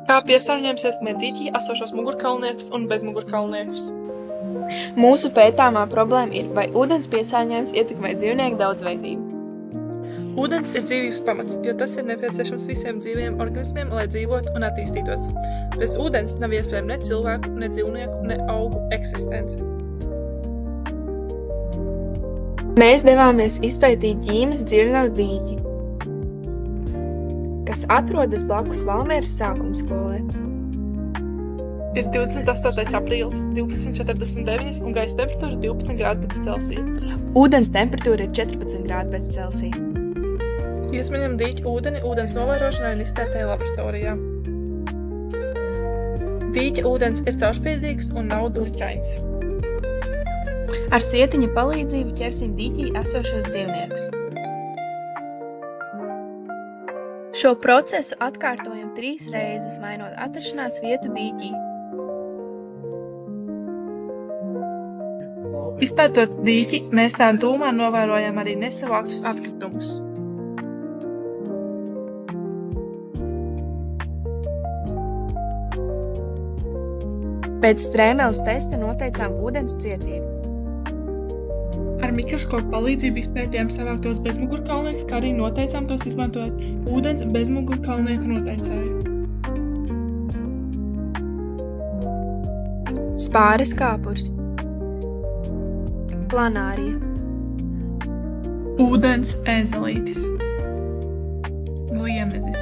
Kā piesārņojums ietekmē dīķī esošos mugurkaulniekus un bezmugurkaulniekus? Mūsu pētāmā problēma ir, vai ūdens piesārņojums ietekmē dzīvnieku daudzveidību. Ūdens ir dzīvības pamats, jo tas ir nepieciešams visiem dzīviem organismiem, lai dzīvotu un attīstītos. Bez ūdens nav iespējama ne cilvēku, ne dzīvnieku, ne augu eksistence. Mēs devāmies izpētīt Ģīmes dzirnavu dīķi, kas atrodas blakus Valmieras sākumskolai. Ir 28. aprīlis, 12:49 un gaisa temperatūra 12 grādi pēc Celsija. Ūdens temperatūra ir 14 grādi pēc Celsija. Iesmeņam dīķu ūdeni ūdens novērošanai un izpētēji laboratorijā. Dīķa ūdens ir caurspīdīgs un nav duļķains. Ar sietiņa palīdzību ķersim dīķī esošos dzīvniekus. Šo procesu atkārtojam 3 reizes, mainot atrašanās vietu dīķī. Izpētot dīķi, mēs tā tūmā novērojam arī nesavāktus atkritumus. Pēc strēmeles testa noteicām ūdens cietību. Ar mikroskopu palīdzību izpētījām savāktos bezmugurkaulniekus, kā arī noteicām tos izmantojot ūdens bezmugurkaulnieku noteicēju. Spāres kāpurs, planārija, ūdens ēzelītis, gliemezis.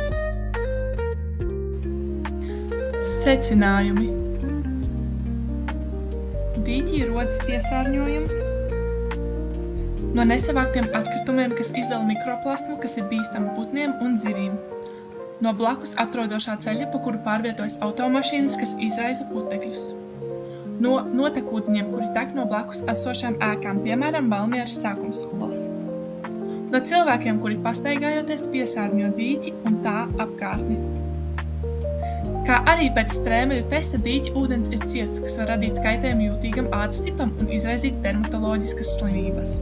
Secinājumi. Dīķī rodas piesārņojums no nesavāktiem atkritumiem, kas izdala mikroplasmu, kas ir bīstama putniem un zivīm. No blakus atrodošā ceļa, pa kuru pārvietojas automašīnas, kas izraisa putekļus. No notekūdeņiem, kuri tek no blakus esošām ēkām, piemēram, Valmieras sākumsskolas. No cilvēkiem, kuri pastaigājoties piesārņo dīķi un tā apkārtni. Kā arī pēc strēmeļu testa dīķa ūdens ir ciets, kas var radīt kaitējumu jūtīgam ādas tipam un izraisīt dermatoloģiskas slimības.